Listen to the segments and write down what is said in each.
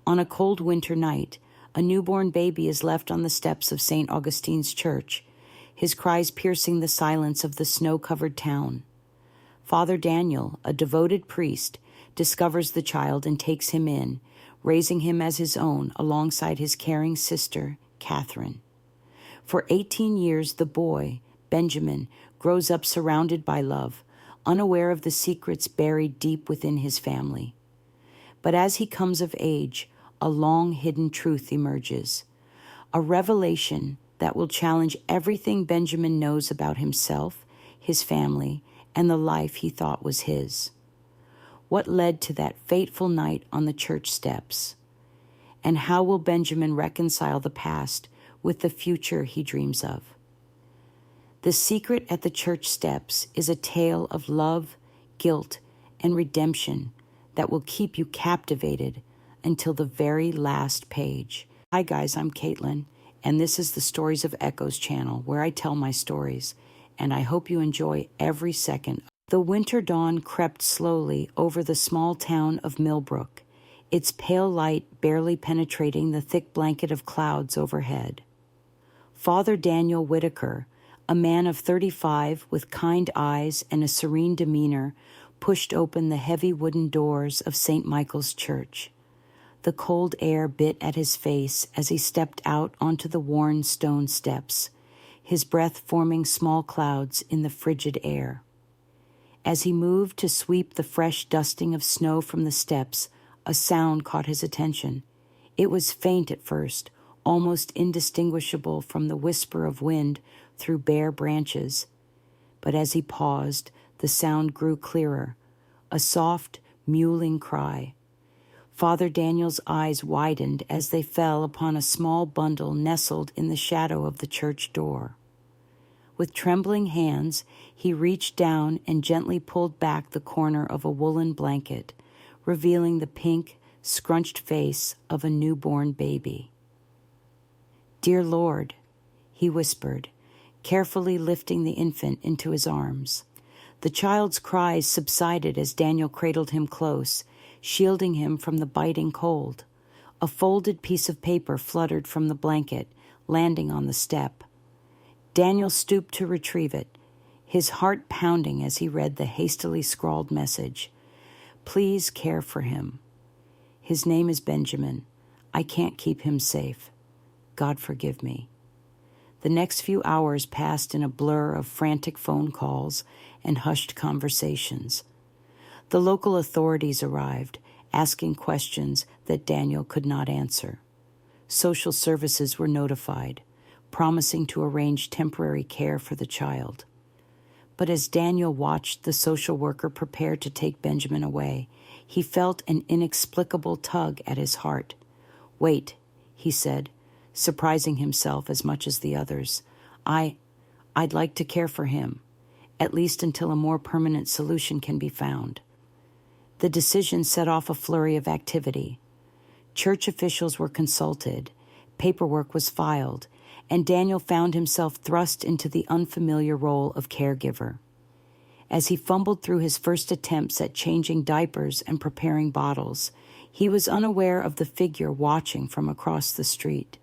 On a cold winter night, a newborn baby is left on the steps of St. Augustine's church, his cries piercing the silence of the snow-covered town. Father Daniel, a devoted priest, discovers the child and takes him in, raising him as his own alongside his caring sister, Catherine. For 18 years, the boy, Benjamin, grows up surrounded by love, unaware of the secrets buried deep within his family. But as he comes of age, a long-hidden truth emerges, a revelation that will challenge everything Benjamin knows about himself, his family, and the life he thought was his. What led to that fateful night on the church steps? And how will Benjamin reconcile the past with the future he dreams of? The Secret at the Church Steps is a tale of love, guilt, and redemption that will keep you captivated until the very last page. Hi guys, I'm Caitlin, and this is the Stories of Echoes channel where I tell my stories, and I hope you enjoy every second. The winter dawn crept slowly over the small town of Millbrook, its pale light barely penetrating the thick blanket of clouds overhead. Father Daniel Whitaker, a man of 35 with kind eyes and a serene demeanor, pushed open the heavy wooden doors of St. Michael's Church. The cold air bit at his face as he stepped out onto the worn stone steps, his breath forming small clouds in the frigid air. As he moved to sweep the fresh dusting of snow from the steps, a sound caught his attention. It was faint at first, almost indistinguishable from the whisper of wind through bare branches. But as he paused, the sound grew clearer, a soft, mewling cry. Father Daniel's eyes widened as they fell upon a small bundle nestled in the shadow of the church door. With trembling hands, he reached down and gently pulled back the corner of a woolen blanket, revealing the pink, scrunched face of a newborn baby. "Dear Lord," he whispered, carefully lifting the infant into his arms. The child's cries subsided as Daniel cradled him close, shielding him from the biting cold. A folded piece of paper fluttered from the blanket, landing on the step. Daniel stooped to retrieve it, his heart pounding as he read the hastily scrawled message. "Please care for him. His name is Benjamin. I can't keep him safe. God forgive me." The next few hours passed in a blur of frantic phone calls and hushed conversations. The local authorities arrived, asking questions that Daniel could not answer. Social services were notified, promising to arrange temporary care for the child. But as Daniel watched the social worker prepare to take Benjamin away, he felt an inexplicable tug at his heart. "Wait," he said, surprising himself as much as the others. I'd like to care for him, at least until a more permanent solution can be found." The decision set off a flurry of activity. Church officials were consulted, paperwork was filed, and Daniel found himself thrust into the unfamiliar role of caregiver. As he fumbled through his first attempts at changing diapers and preparing bottles, he was unaware of the figure watching from across the street.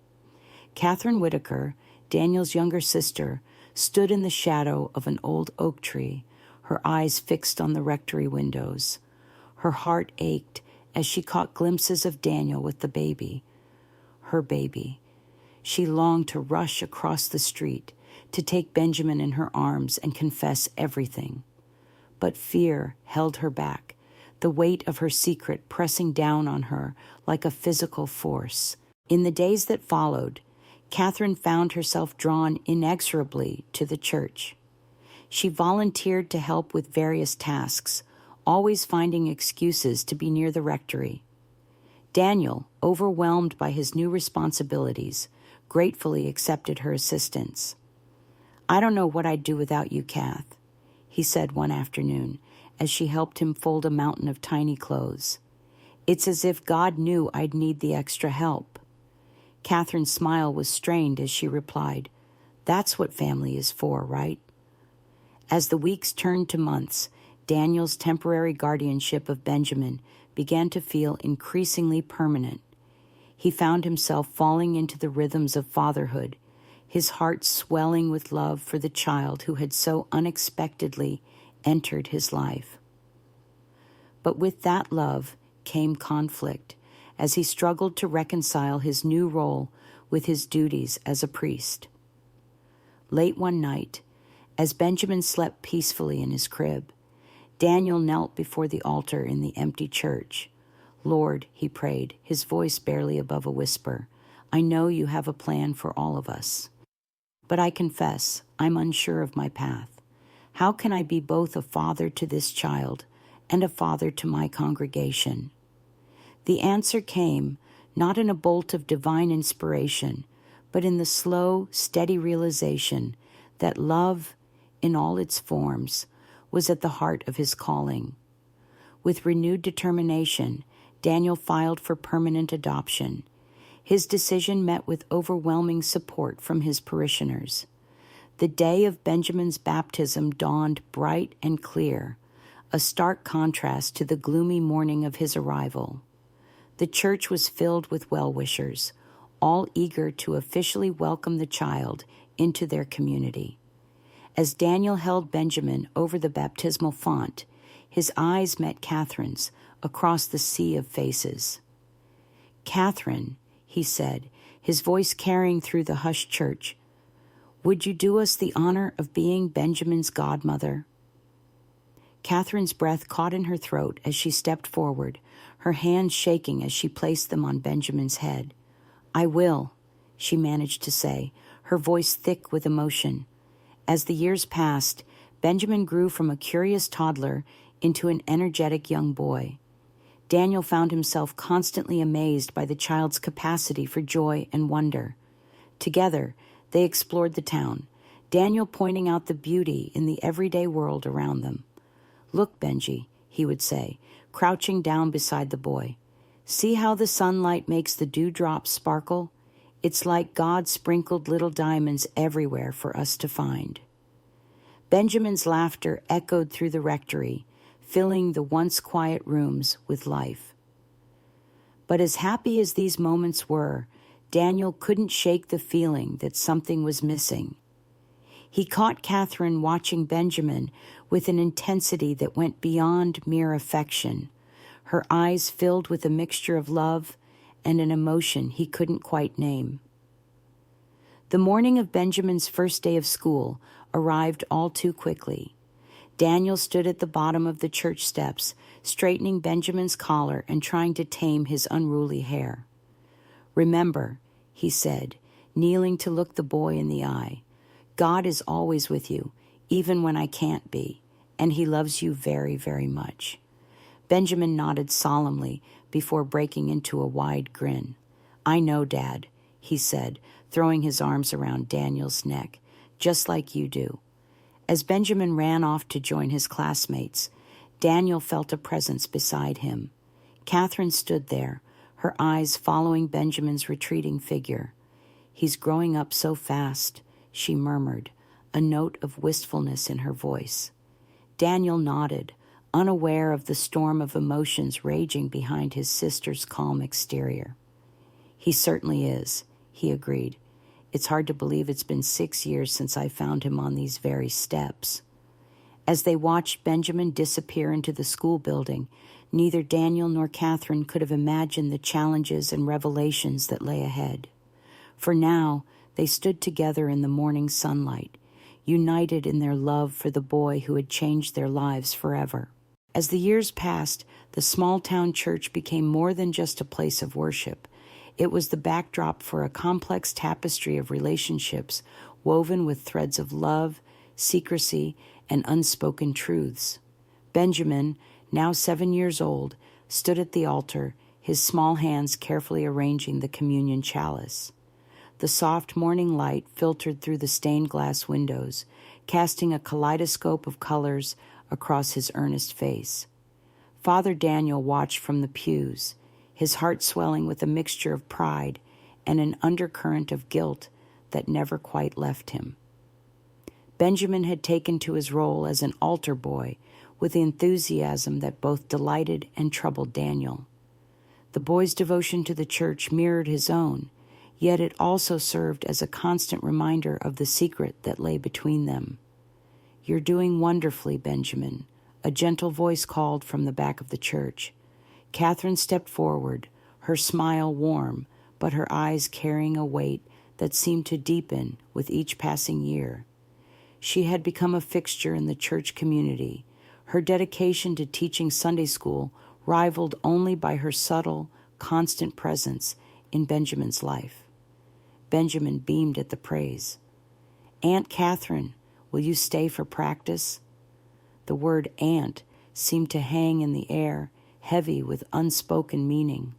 Catherine Whitaker, Daniel's younger sister, stood in the shadow of an old oak tree, her eyes fixed on the rectory windows. Her heart ached as she caught glimpses of Daniel with the baby, her baby. She longed to rush across the street, to take Benjamin in her arms and confess everything. But fear held her back, the weight of her secret pressing down on her like a physical force. In the days that followed, Catherine found herself drawn inexorably to the church. She volunteered to help with various tasks, always finding excuses to be near the rectory. Daniel, overwhelmed by his new responsibilities, gratefully accepted her assistance. "I don't know what I'd do without you, Kath," he said one afternoon as she helped him fold a mountain of tiny clothes. "It's as if God knew I'd need the extra help." Catherine's smile was strained as she replied, "That's what family is for, right?" As the weeks turned to months, Daniel's temporary guardianship of Benjamin began to feel increasingly permanent. He found himself falling into the rhythms of fatherhood, his heart swelling with love for the child who had so unexpectedly entered his life. But with that love came conflict, as he struggled to reconcile his new role with his duties as a priest. Late one night, as Benjamin slept peacefully in his crib, Daniel knelt before the altar in the empty church. "Lord," he prayed, his voice barely above a whisper, "I know you have a plan for all of us. But I confess, I'm unsure of my path. How can I be both a father to this child and a father to my congregation?" The answer came not in a bolt of divine inspiration, but in the slow, steady realization that love, in all its forms, was at the heart of his calling. With renewed determination, Daniel filed for permanent adoption. His decision met with overwhelming support from his parishioners. The day of Benjamin's baptism dawned bright and clear, a stark contrast to the gloomy morning of his arrival. The church was filled with well-wishers, all eager to officially welcome the child into their community. As Daniel held Benjamin over the baptismal font, his eyes met Catherine's across the sea of faces. "Catherine," he said, his voice carrying through the hushed church, "would you do us the honor of being Benjamin's godmother?" Catherine's breath caught in her throat as she stepped forward, her hands shaking as she placed them on Benjamin's head. "I will," she managed to say, her voice thick with emotion. As the years passed, Benjamin grew from a curious toddler into an energetic young boy. Daniel found himself constantly amazed by the child's capacity for joy and wonder. Together, they explored the town, Daniel pointing out the beauty in the everyday world around them. "Look, Benji," he would say, crouching down beside the boy. "See how the sunlight makes the dewdrops sparkle? It's like God sprinkled little diamonds everywhere for us to find." Benjamin's laughter echoed through the rectory, filling the once quiet rooms with life. But as happy as these moments were, Daniel couldn't shake the feeling that something was missing. He caught Catherine watching Benjamin with an intensity that went beyond mere affection, her eyes filled with a mixture of love and an emotion he couldn't quite name. The morning of Benjamin's first day of school arrived all too quickly. Daniel stood at the bottom of the church steps, straightening Benjamin's collar and trying to tame his unruly hair. "Remember," he said, kneeling to look the boy in the eye, "God is always with you, even when I can't be, and he loves you very, very much." Benjamin nodded solemnly before breaking into a wide grin. "I know, Dad," he said, throwing his arms around Daniel's neck, "just like you do." As Benjamin ran off to join his classmates, Daniel felt a presence beside him. Catherine stood there, her eyes following Benjamin's retreating figure. "He's growing up so fast," she murmured, a note of wistfulness in her voice. Daniel nodded, unaware of the storm of emotions raging behind his sister's calm exterior. "He certainly is," he agreed. "It's hard to believe it's been 6 years since I found him on these very steps." As they watched Benjamin disappear into the school building, neither Daniel nor Catherine could have imagined the challenges and revelations that lay ahead. For now, they stood together in the morning sunlight, united in their love for the boy who had changed their lives forever. As the years passed, the small-town church became more than just a place of worship. It was the backdrop for a complex tapestry of relationships woven with threads of love, secrecy, and unspoken truths. Benjamin, now 7 years old, stood at the altar, his small hands carefully arranging the communion chalice. The soft morning light filtered through the stained glass windows, casting a kaleidoscope of colors across his earnest face. Father Daniel watched from the pews, his heart swelling with a mixture of pride and an undercurrent of guilt that never quite left him. Benjamin had taken to his role as an altar boy with enthusiasm that both delighted and troubled Daniel. The boy's devotion to the church mirrored his own, yet it also served as a constant reminder of the secret that lay between them. "You're doing wonderfully, Benjamin," a gentle voice called from the back of the church. Catherine stepped forward, her smile warm, but her eyes carrying a weight that seemed to deepen with each passing year. She had become a fixture in the church community, her dedication to teaching Sunday school rivaled only by her subtle, constant presence in Benjamin's life. Benjamin beamed at the praise. "Aunt Catherine, will you stay for practice?" The word aunt seemed to hang in the air, heavy with unspoken meaning.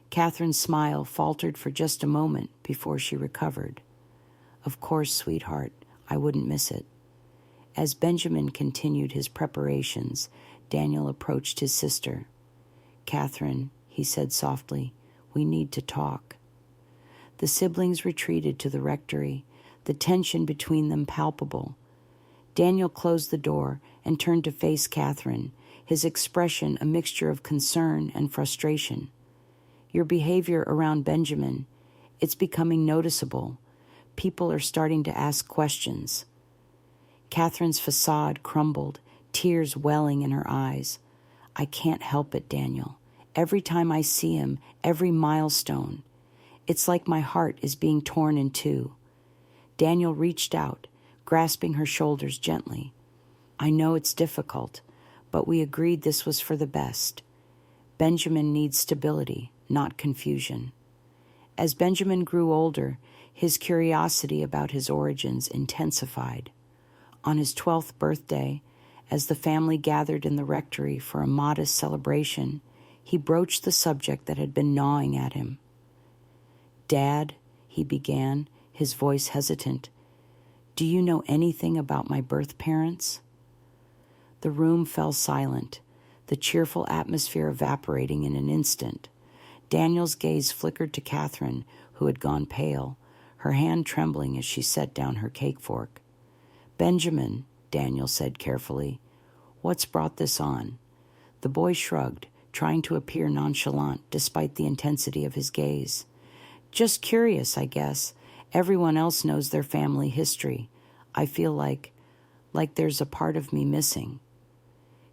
Catherine's smile faltered for just a moment before she recovered. "Of course, sweetheart, I wouldn't miss it." As Benjamin continued his preparations, Daniel approached his sister. "Catherine," he said softly, "we need to talk." The siblings retreated to the rectory, the tension between them palpable. Daniel closed the door and turned to face Catherine, his expression a mixture of concern and frustration. "Your behavior around Benjamin, it's becoming noticeable. People are starting to ask questions." Catherine's facade crumbled, tears welling in her eyes. "I can't help it, Daniel. Every time I see him, every milestone, it's like my heart is being torn in two." Daniel reached out, grasping her shoulders gently. "I know it's difficult, but we agreed this was for the best. Benjamin needs stability, not confusion." As Benjamin grew older, his curiosity about his origins intensified. On his 12th birthday, as the family gathered in the rectory for a modest celebration, he broached the subject that had been gnawing at him. "Dad," he began, his voice hesitant, "do you know anything about my birth parents?" The room fell silent, the cheerful atmosphere evaporating in an instant. Daniel's gaze flickered to Catherine, who had gone pale, her hand trembling as she set down her cake fork. "Benjamin," Daniel said carefully, "what's brought this on?" The boy shrugged, trying to appear nonchalant despite the intensity of his gaze. "Just curious, I guess. Everyone else knows their family history. I feel like there's a part of me missing."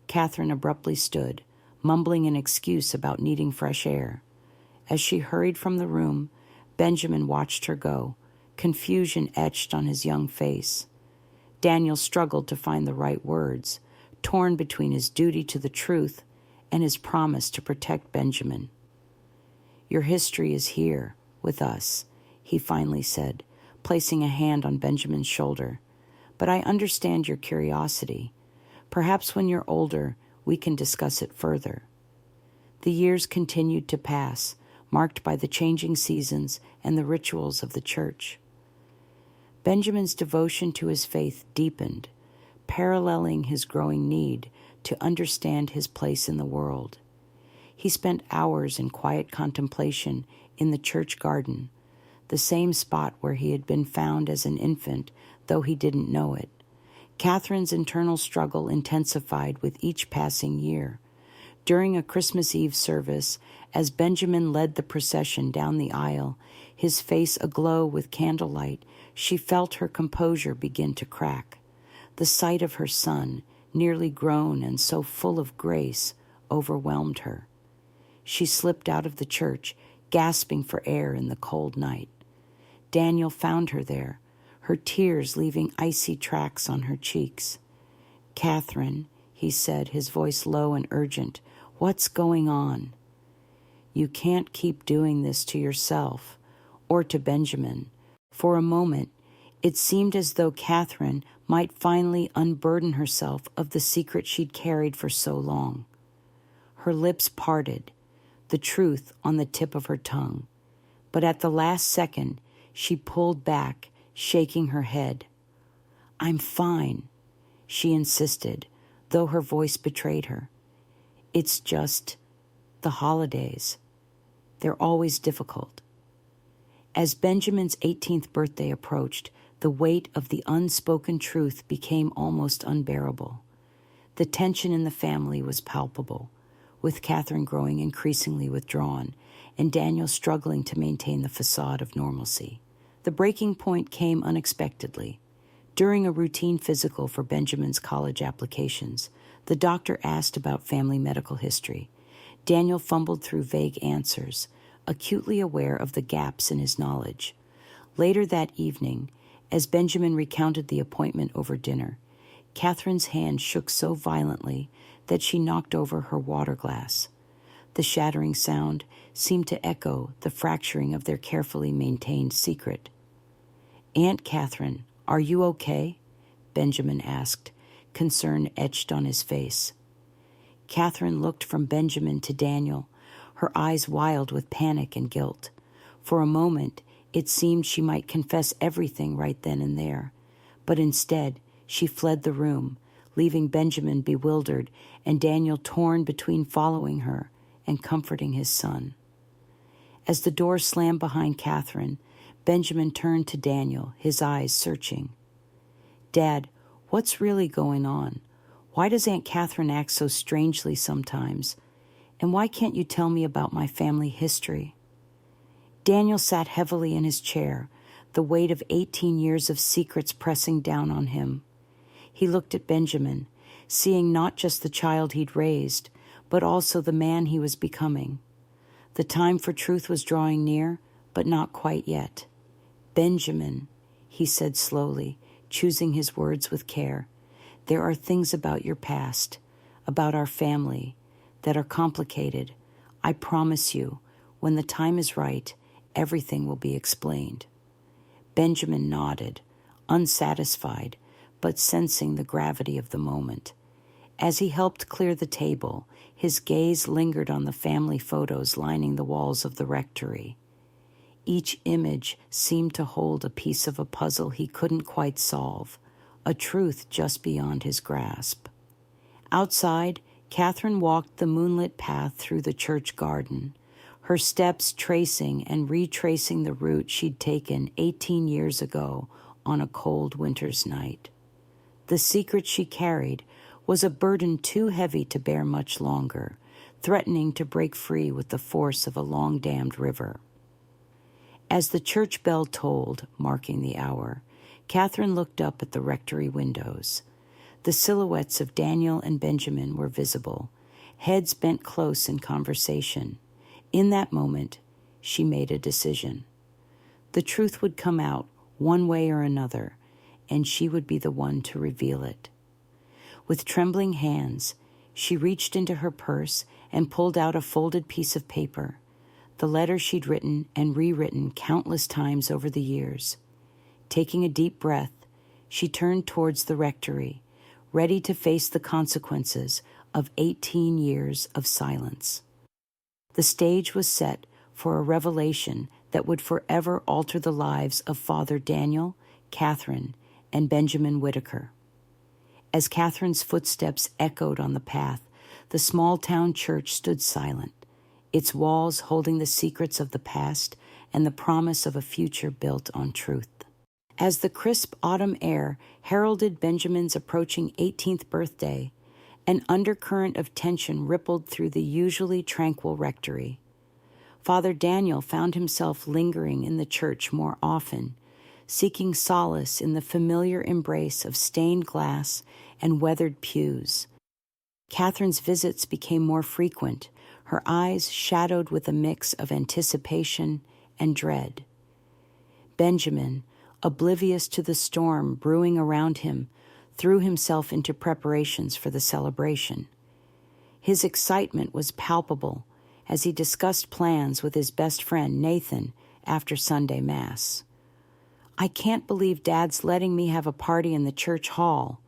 Catherine abruptly stood, mumbling an excuse about needing fresh air. As she hurried from the room, Benjamin watched her go, confusion etched on his young face. Daniel struggled to find the right words, torn between his duty to the truth and his promise to protect Benjamin. "Your history is here, with us," he finally said, placing a hand on Benjamin's shoulder. "But I understand your curiosity. Perhaps when you're older, we can discuss it further." The years continued to pass, marked by the changing seasons and the rituals of the church. Benjamin's devotion to his faith deepened, paralleling his growing need to understand his place in the world. He spent hours in quiet contemplation in the church garden, the same spot where he had been found as an infant, though he didn't know it. Catherine's internal struggle intensified with each passing year. During a Christmas Eve service, as Benjamin led the procession down the aisle, his face aglow with candlelight, she felt her composure begin to crack. The sight of her son, nearly grown and so full of grace, overwhelmed her. She slipped out of the church, gasping for air in the cold night. Daniel found her there, her tears leaving icy tracks on her cheeks. "Catherine," he said, his voice low and urgent, "what's going on?" "You can't keep doing this to yourself or to Benjamin." For a moment, it seemed as though Catherine might finally unburden herself of the secret she'd carried for so long. Her lips parted, the truth on the tip of her tongue. But at the last second, she pulled back, shaking her head. "I'm fine," she insisted, though her voice betrayed her. "It's just the holidays. They're always difficult." As Benjamin's 18th birthday approached, the weight of the unspoken truth became almost unbearable. The tension in the family was palpable. with Catherine growing increasingly withdrawn and Daniel struggling to maintain the facade of normalcy. The breaking point came unexpectedly. During a routine physical for Benjamin's college applications, the doctor asked about family medical history. Daniel fumbled through vague answers, acutely aware of the gaps in his knowledge. Later that evening, as Benjamin recounted the appointment over dinner, Catherine's hand shook so violently that she knocked over her water glass. The shattering sound seemed to echo the fracturing of their carefully maintained secret. "Aunt Catherine, are you okay?" Benjamin asked, concern etched on his face. Catherine looked from Benjamin to Daniel, her eyes wild with panic and guilt. For a moment, it seemed she might confess everything right then and there, but instead she fled the room, leaving Benjamin bewildered and Daniel torn between following her and comforting his son. As the door slammed behind Catherine, Benjamin turned to Daniel, his eyes searching. "Dad, what's really going on? Why does Aunt Catherine act so strangely sometimes? And why can't you tell me about my family history?" Daniel sat heavily in his chair, the weight of 18 years of secrets pressing down on him. He looked at Benjamin, seeing not just the child he'd raised, but also the man he was becoming. The time for truth was drawing near, but not quite yet. "Benjamin," he said slowly, choosing his words with care, "there are things about your past, about our family, that are complicated. I promise you, when the time is right, everything will be explained." Benjamin nodded, unsatisfied, but sensing the gravity of the moment. As he helped clear the table, his gaze lingered on the family photos lining the walls of the rectory. Each image seemed to hold a piece of a puzzle he couldn't quite solve, a truth just beyond his grasp. Outside, Catherine walked the moonlit path through the church garden, her steps tracing and retracing the route she'd taken 18 years ago on a cold winter's night. The secret she carried was a burden too heavy to bear much longer, threatening to break free with the force of a long-dammed river. As the church bell tolled, marking the hour, Catherine looked up at the rectory windows. The silhouettes of Daniel and Benjamin were visible, heads bent close in conversation. In that moment, she made a decision. The truth would come out one way or another, and she would be the one to reveal it. With trembling hands, she reached into her purse and pulled out a folded piece of paper, the letter she'd written and rewritten countless times over the years. Taking a deep breath, she turned towards the rectory, ready to face the consequences of 18 years of silence. The stage was set for a revelation that would forever alter the lives of Father Daniel, Catherine, and Benjamin Whitaker. As Catherine's footsteps echoed on the path, the small-town church stood silent, its walls holding the secrets of the past and the promise of a future built on truth. As the crisp autumn air heralded Benjamin's approaching 18th birthday, an undercurrent of tension rippled through the usually tranquil rectory. Father Daniel found himself lingering in the church more often, seeking solace in the familiar embrace of stained glass and weathered pews. Catherine's visits became more frequent, her eyes shadowed with a mix of anticipation and dread. Benjamin, oblivious to the storm brewing around him, threw himself into preparations for the celebration. His excitement was palpable as he discussed plans with his best friend, Nathan, after Sunday Mass. "I can't believe Dad's letting me have a party in the church hall."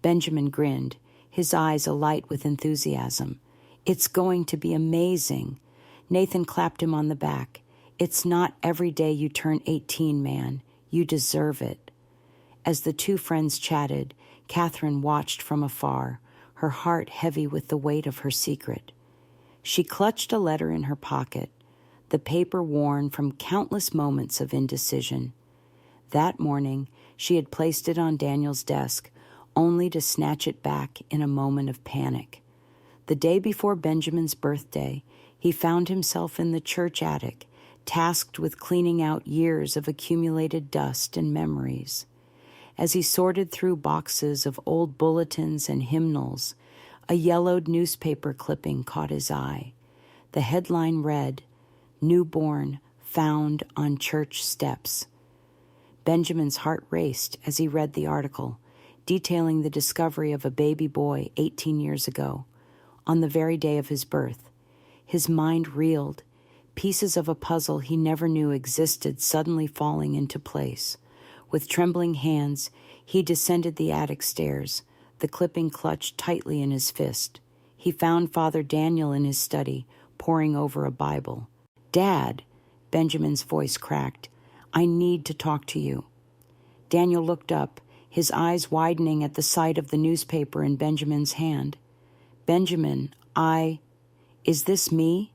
Benjamin grinned, his eyes alight with enthusiasm. "It's going to be amazing." Nathan clapped him on the back. "It's not every day you turn 18, man. You deserve it." As the two friends chatted, Catherine watched from afar, her heart heavy with the weight of her secret. She clutched a letter in her pocket, the paper worn from countless moments of indecision. That morning, she had placed it on Daniel's desk, only to snatch it back in a moment of panic. The day before Benjamin's birthday, he found himself in the church attic, tasked with cleaning out years of accumulated dust and memories. As he sorted through boxes of old bulletins and hymnals, a yellowed newspaper clipping caught his eye. The headline read, "Newborn Found on Church Steps." Benjamin's heart raced as he read the article, detailing the discovery of a baby boy 18 years ago, on the very day of his birth. His mind reeled, pieces of a puzzle he never knew existed suddenly falling into place. With trembling hands, he descended the attic stairs, the clipping clutched tightly in his fist. He found Father Daniel in his study, poring over a Bible. "Dad," Benjamin's voice cracked, "I need to talk to you." Daniel looked up, his eyes widening at the sight of the newspaper in Benjamin's hand. "Benjamin, is this me?"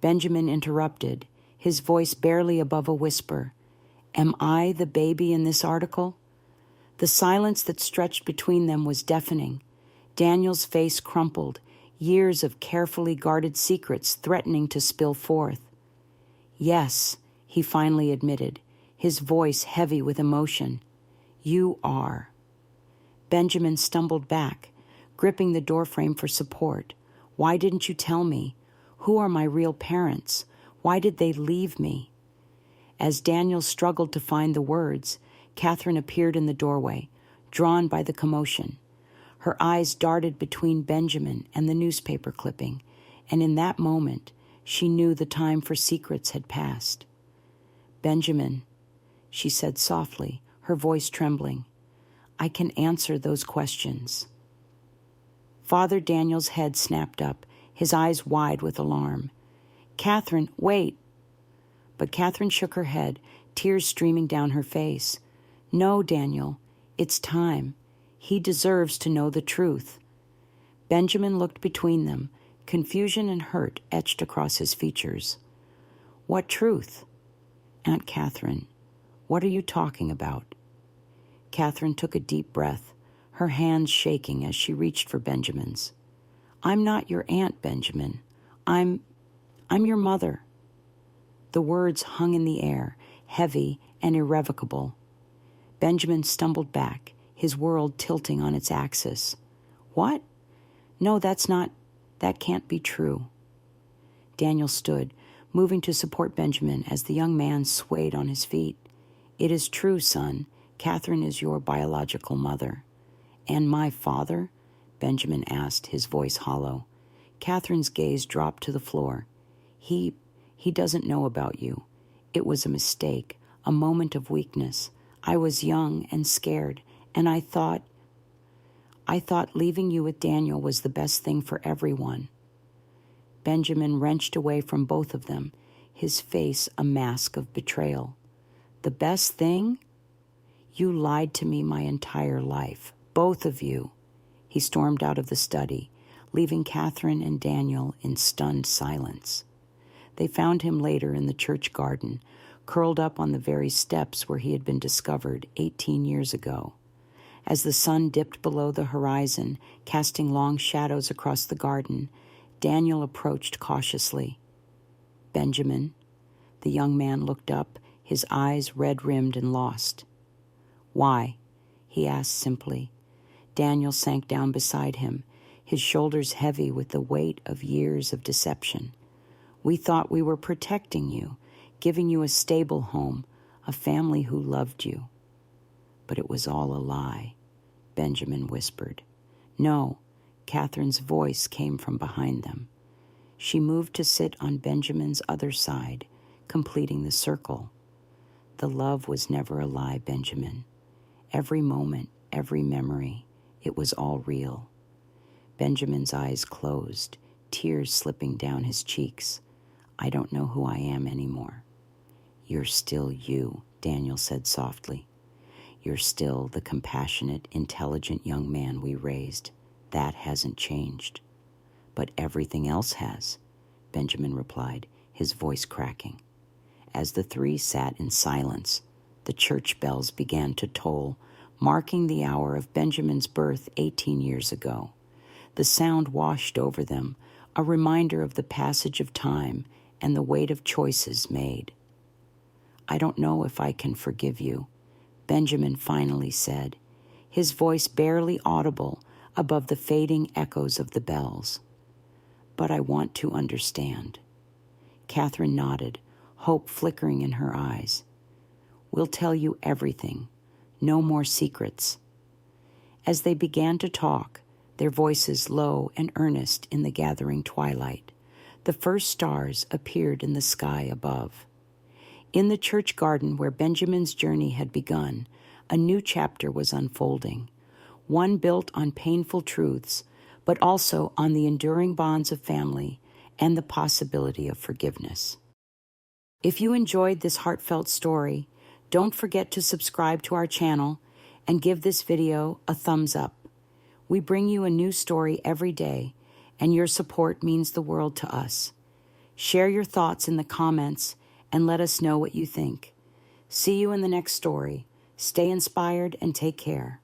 Benjamin interrupted, his voice barely above a whisper. "Am I the baby in this article?" The silence that stretched between them was deafening. Daniel's face crumpled, years of carefully guarded secrets threatening to spill forth. "Yes," he finally admitted, his voice heavy with emotion. "You are." Benjamin stumbled back, gripping the doorframe for support. "Why didn't you tell me? Who are my real parents? Why did they leave me?" As Daniel struggled to find the words, Catherine appeared in the doorway, drawn by the commotion. Her eyes darted between Benjamin and the newspaper clipping, and in that moment, she knew the time for secrets had passed. "Benjamin," she said softly, her voice trembling, "I can answer those questions." Father Daniel's head snapped up, his eyes wide with alarm. "Catherine, wait!" But Catherine shook her head, tears streaming down her face. "No, Daniel, it's time. He deserves to know the truth." Benjamin looked between them, confusion and hurt etched across his features. "What truth?" "Aunt Catherine, what are you talking about?" Catherine took a deep breath, her hands shaking as she reached for Benjamin's. "I'm not your aunt, Benjamin. I'm your mother." The words hung in the air, heavy and irrevocable. Benjamin stumbled back, his world tilting on its axis. "What? No, that can't be true." Daniel stood, moving to support Benjamin as the young man swayed on his feet. "It is true, son. Catherine is your biological mother." "And my father?" Benjamin asked, his voice hollow. Catherine's gaze dropped to the floor. He doesn't know about you. It was a mistake, a moment of weakness. I was young and scared, and I thought leaving you with Daniel was the best thing for everyone." Benjamin wrenched away from both of them, his face a mask of betrayal. "The best thing? You lied to me my entire life, both of you." He stormed out of the study, leaving Catherine and Daniel in stunned silence. They found him later in the church garden, curled up on the very steps where he had been discovered 18 years ago. As the sun dipped below the horizon, casting long shadows across the garden, Daniel approached cautiously. "Benjamin." The young man looked up, his eyes red-rimmed and lost. "Why?" he asked simply. Daniel sank down beside him, his shoulders heavy with the weight of years of deception. "We thought we were protecting you, giving you a stable home, a family who loved you." "But it was all a lie," Benjamin whispered. "No," Catherine's voice came from behind them. She moved to sit on Benjamin's other side, completing the circle. "The love was never a lie, Benjamin. Every moment, every memory, it was all real." Benjamin's eyes closed, tears slipping down his cheeks. "I don't know who I am anymore." "You're still you," Daniel said softly. "You're still the compassionate, intelligent young man we raised. That hasn't changed." "But everything else has," Benjamin replied, his voice cracking. As the three sat in silence, the church bells began to toll, marking the hour of Benjamin's birth 18 years ago. The sound washed over them, a reminder of the passage of time and the weight of choices made. "I don't know if I can forgive you," Benjamin finally said, his voice barely audible above the fading echoes of the bells. "But I want to understand." Catherine nodded, hope flickering in her eyes. "We'll tell you everything. No more secrets." As they began to talk, their voices low and earnest in the gathering twilight, the first stars appeared in the sky above. In the church garden where Benjamin's journey had begun, a new chapter was unfolding, one built on painful truths, but also on the enduring bonds of family and the possibility of forgiveness. If you enjoyed this heartfelt story, don't forget to subscribe to our channel and give this video a thumbs up. We bring you a new story every day, and your support means the world to us. Share your thoughts in the comments and let us know what you think. See you in the next story. Stay inspired and take care.